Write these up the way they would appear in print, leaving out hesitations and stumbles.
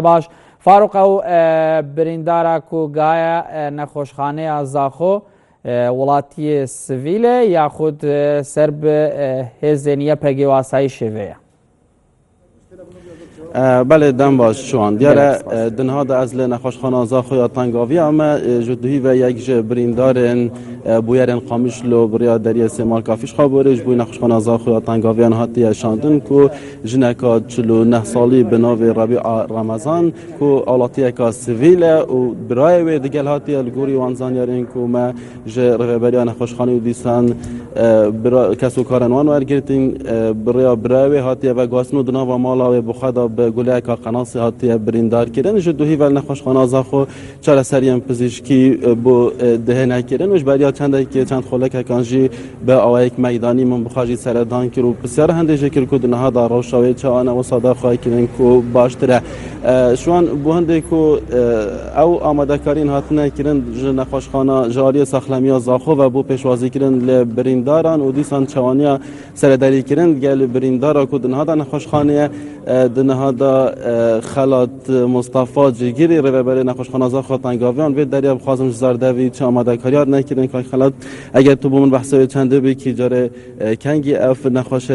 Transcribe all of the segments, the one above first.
باش فاروق او بریندارا کو گایا نخوشخانه از زاخو ولاتی سویل یا خود سرب هزینیه پگیواسایی شویه. بله دم باش شوان دیاره دنها دا از نخوشخانه زاخو یا تنگاوی اما جدوهی و یک بریندارن بویرن قامش لو بریا دریه سمال کافیش خابورش بوی نخوشخانه زاخو یا تنگاوی هاتی شاندن کو جنکا 49 سالی بناوی ربیع رمضان کو آلاتی کا سویل و برای و دیگل هاتی الگوری وانزان یارین کو ما ج رهبری نخوشخانه دیسان کسو کارنوان ورگرتین برای هاتی و گاسنو دنا و مالا و بخدا گله که قناص هاتی بریندار کردن جدوهی ول نخوشخانه زاخو چهار سریم پزشکی بو دهنه کردن وش بریا چند خلک کانجی به آوایک میدانی من بخواجی سردان کرد و بسیار هنده جکر کد نها دار روشاوی چانه و صدا خواهی کردن کو باشتره شوان بو هنده کو او آماده کارین هاتنه کردن نخوشخانه جاری ساخلمی زاخو و بو پیشوازی کردن لبرینداران و دیسان چوانیا سرداری کردن گل بریندارا کد نها دا نخوشخانه دنها دا خلات مصطفی جگیری رهبر نخوشخانه زاخو تنگاویان و دریا بخوازم زاردوی چه آماده کاریار نکردن که خلات اگر تو بومن بحثه چنده بی کی جاره کنگی اف نخوش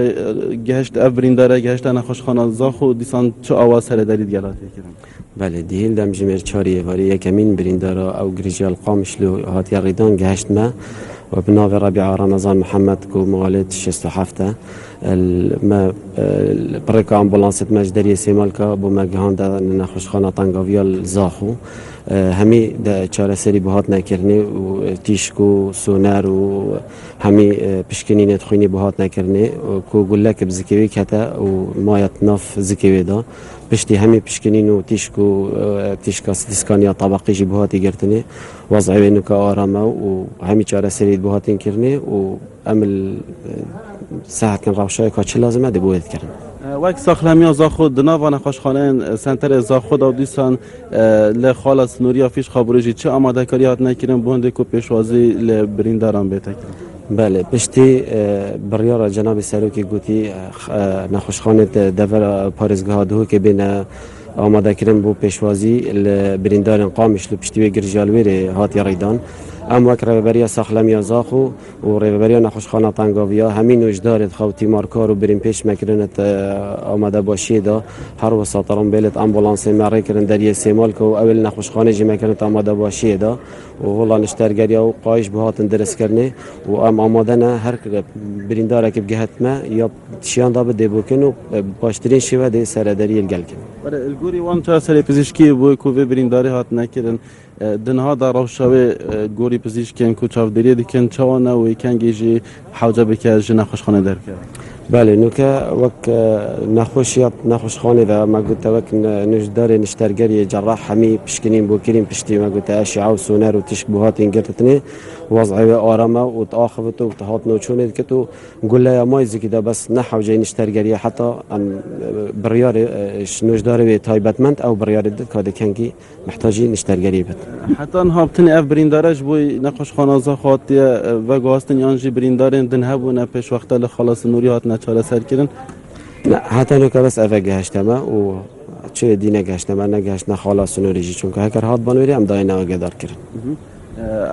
گهشت اف برینداره گهشت نخوشخانه زاخو دیسان چه آواز سرداری گلاتی کردن. بله دیل دم جمر چاری واری یکمین برینداره او گریجال قامشلو هاتی ریدان گهشت ما و بناو ربیع رمضان محمد کو مغالط 67 ما برکه امبولانست مجدری سیمالکا بو مگهان دا نخوشخانه تنگاویال زاخو همی دا چاره سری بهات نکرنه و تیشکو سونر و همی پشکنی نتخوینی بهات نکرنه کو گلک بزکوی کتا و مایت ناف زکوی دا پشتی همی پشکنین و تیشکا ستیسکانیا طبقی جی بهاتی گرتنه وضعی نوکا آرامه و همی چاره سری بهاتین کرنه و عمل ساعت کن روشای که چه لازمه ده باید کردن. وقت ساخلمی زاخو دنا و نخوشخانه سنتر زاخو دا دیسان لخالص نوریا فیش خابورجی چه آماده کاری هات نکردن بونده کو پیشوازی لبرینداران بیت کردن. بله پشتی بریار جناب سروکی گوتی نخوشخانه دور پارزگاه دو که بین آماده کردن بو پیشوازی لبرینداران قامش لو پشتی گرجالوی هات یریدان ام وک رهبری ساخلمی زاخو و رهبری نخوشخانه تنگاویا همین وجدارت خوتی مارکار و بریم پیش مکرنت آماده باشی دا هر وساطران بیلت امبولانس مری کردن دریه سیمال کو اول نخوشخانه جی مکرنت آماده باشی دا و ولا نشترگری و قایش بهاتن درس کرنه و ام آماده نه هر بریندار که بگهت ما یا شیان دا بده بکن و باشترین شیوه ده سردری الگل کن. ولی الگوری وان چه سری پزشکی بو کو برینداری هات نکردن دنها دا روشاوی گوری پزشکن کو چاودری دکن چوانه و کنگیجی حوجه بکه جن نخوشخانه در کرد. بله نوکه وک نخوشیات نخوشخانه و ما گفت وک نجدار نشترگری جراح همی پشکنیم بو کریم پشتی ما گفت اشعه و سونر و تشک بوهات اینگرتنی وضعی آرامه و تآخذت و تهات نوچونه که تو گله مایزی که دا بس نحوجه نشترگری حتی بریار نجدار و تایبتمند او بریار دد که کنگی محتاجی نشترگری بد. حتی هابتنی اف بریندارش بوی نخوشخانه زاخاتی و گاستن یانجی بریندارن دنها بونه پیش وقت لخلاص نوریات نچاره سر کردن. نه حتی نوکه بس افه گهشتمه و چه دینه گهشتمه نگهشت نخلاص نوریجی چون که هکر هات بانوری هم دای نوگدار کردن.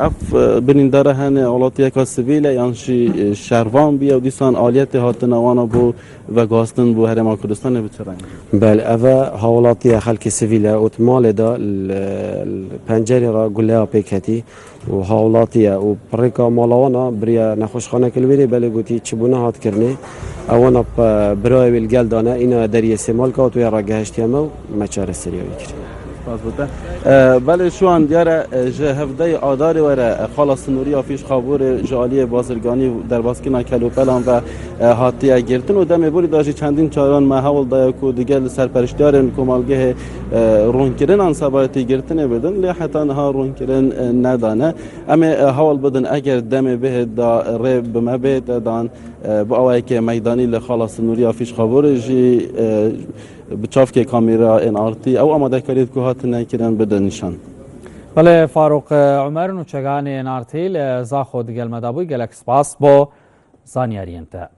اف برینداره هن آلاتی که سویل یانشی شهروان بیا و دیسان آلیت هات نوانا بو و گاستن بو هرما کردستان بچران. بله اول حوالاتی خلک سویل اتمال دا پنجره را گله پیکتی و حوالاتی و پرکا مالوانا بریا نخوشخانه کلویری بله گویی چبونه هات کرنه اوانا برای ویلگل دانه اینا دریه سیمال که توی را گهشتیم و مچار سریعی کرد. بله شوان دیاره جه هفته آداری وره خلاص نوری آفیش خابور جالی بازرگانی در باسکینا کلوپلان و هاتی گرتن و دم بوری داشتی چندین چاران محاول دایا که دیگه سرپرشتیارن کمالگه رون کردن آن سبایتی گرتن بدن لی حتی ها رون کردن ندانه اما حاول بدن اگر دم به دا ریب بما بید دان با آوایی که میدانی لخلاص نوری آفیش خابور جی بچاف که کامیرا این آرتی او آماده کردید که هات نکردن بدن نشان. بله فاروق عمر نوچگان این آرتی لزاخو دیگل مدابوی گلک سپاس با زانیاری انت.